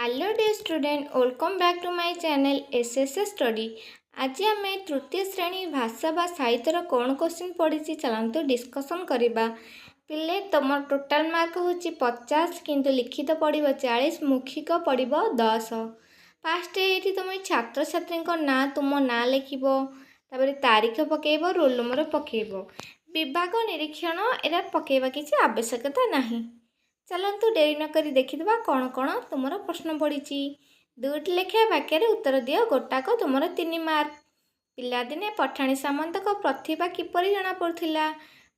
Hello dear student, welcome back to my channel SSS study. आज आम तृतीय श्रेणी भाषा बा साहित्यर कौन क्वेश्चन पढ़ी चलते डिस्कसन करवा। पिले तुम टोटाल मार्क हूँ 50 किंतु लिखित पढ़ 40, मौखिक पढ़ 10। फास्ट ये तुम छात्र छात्री ना तुम ना लिख तारीख पकेब, रोल नंबर पकेब, विभाग निरीक्षण एरा पकेबा किसी आवश्यकता नहीं। चलतु डेरी नक देखीदा कौन कौन तुम प्रश्न पड़ी। दुईटी लेखा वाक्य उत्तर दियो, गोटाक तुम 3 मार्क। पिलादिने पठाणी सामंत प्रतिभा किपरि जना पड़ुथिला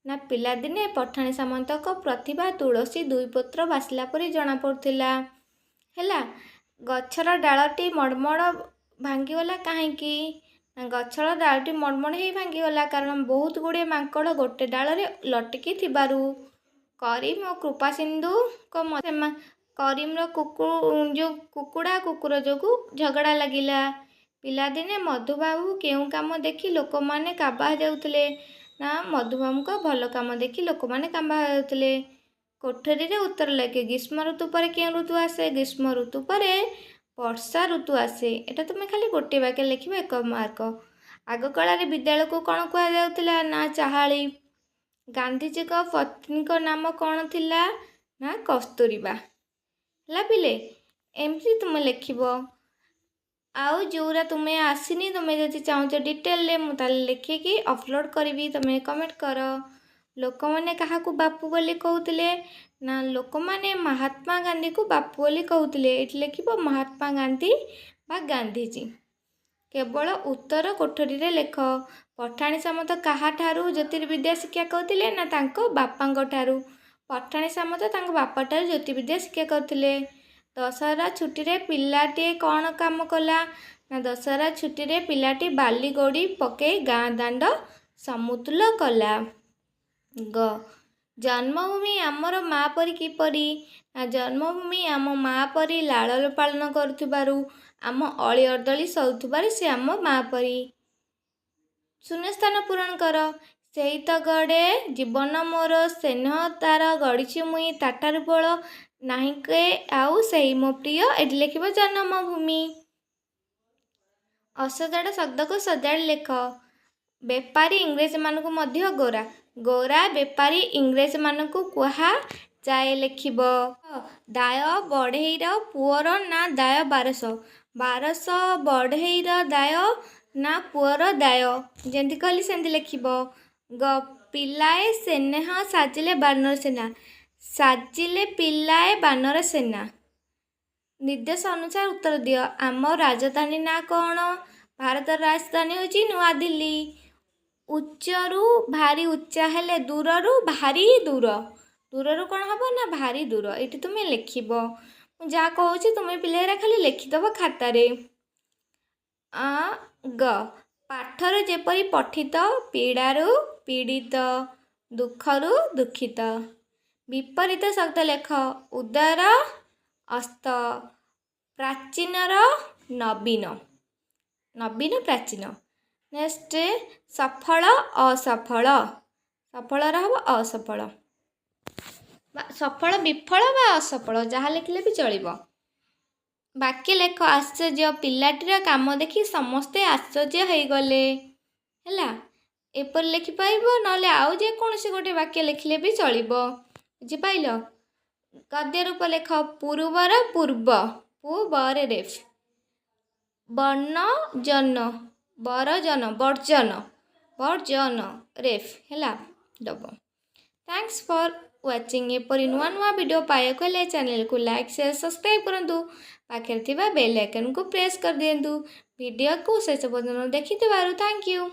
ना पिलादिने पठाणी सामंत प्रतिभा तुलसी 2 पत्र बासिला परि जना पड़ुथिला। हैला गछर डालटी मड़मड़ भांगीगला कहीं गछर डालटी मड़मड़ ही भांगीगला कारण बहुत गुड़े मांकड़ गोटे डाल लटकी थिबारु। करीम और कृपा सिंधु करीम जो कुकुड़ा कुकुर जो झगड़ा लगिला। पिलादिने मधुबाबू केउ काम देखी लोक माने काबा जाउतले ना मधुबाबू को भल काम देखी लोक माने काबा जाउतले। कोठरी रे उत्तर लेखे ग्रीष्म ऋतु पर केउ ऋतु आसे? ग्रीष्म ऋतु पर वर्षा ऋतु आसे। एटा तुम खाली गोटे वाक्य लिखिबो 1 मार्क। आग काल विद्यालय को कौन कहा जाउतला ना चाहाली। गांधीजी को पत्नी को नाम कौन थिला ना कस्तूरीबा। ला पिले एमती तुम लिखिबो। आउ जोरा तुम्हें आसीनी तुम्हें जदि चाहो डिटेल मुझे लिखिकी अपलोड करी, तुम्हें कमेंट कर। लोक मैंने क्या बापू बोली कहते ना लोक मैंने महात्मा गांधी को बापू बोली कहते। ये लिखिबो महात्मा गांधी बा गांधीजी। केवल उत्तर कोठरी रे लेख। पठाणी सामंत काहाठारू ज्योतिर्विद्या शिक्षा कहते ना तांको बापांको ठारू। पठाणी सामंत तांको बापा ठारू ज्योतिर्विद्या शिक्षा करथिले। दशहरा छुट्टी रे पिलाटी कौन काम कला ना दशहरा छुट्टी रे पिलाटी बाली गोड़ी पके गाँ दांड समतुल कला। ग जन्मभूमि आमर माँ परी किपरी ना जन्मभूमि आम माँ परी लालन पालन करुथिबारु आम अली अर्दली सौथुबारु से आम माँ परी। शून्य स्थान पूरण कर। सेई तो गड़े जीवन मोर स्नेह तार गढ़ी मुई ताठार बल नहीं के आउ सही मो प्रिय। ये लिखिब जन्मभूमि। असजाड़ शब्द को सजाड़ लेख। बेपारी इंग्रेज मानक मध्य गोरा। गोरा बेपारी इंग्रेज मानक कुहा जाए लिखिब। दाय बढ़ईर पुअर ना दाय 1200। 1200 बढ़ईर दाय ना पुअर दाय जमी कहली सेमती लिखिब। ग पिलाए स्नेह साजिले बानर सेना। साजिले पिलाए बानर सेना। निर्देश अनुसार उत्तर दियो। आम राजधानी ना कौन? भारत राजधानी होची नुआ दिल्ली। उच्चरू भारी उच्चा हेले दूररू भारी दूर। दूररू कौन हम ना भारी दूर। ये तुम्हें लिखिब। जहाँ कहूँ तुम्हें पिले खाली लिखिदब खातारे। ग पाठर जेपरी पठित पीड़ारू पीड़ित दुखरू दुखित। विपरीत शब्द लेख। उदर अस्त प्राचीनर नवीन। नवीन प्राचीन। नेक्स्ट सफल असफल। सफल हम असफल। सफल विफल बा असफल जहाँ लिखले भी चलिबो। बाकी लेख। आश्चर्य पिलाटीर काम देखी समस्ते आश्चर्य हो गले। हैला एपर लिखि पाइबो नले आउ जे कोनोसी गोटे वाक्य लिखले भी चलिबो। बुझि पाइलो। गद्य रूप लेख। पूर्वर पूर्व पूबर रेफ। बर्ण जन बरजन वर्जन वर्जन रेफ हैला दब। Thanks for watching. एपरी नुआ नुआ वीडियो पाइबाक हेले चैनल को लाइक शेयर सब्सक्राइब करंतु। पाखे थिबा बेल आइकन को प्रेस कर दियंतु। वीडियो को शेष पर्यंत देखिथिबारु थैंक यू।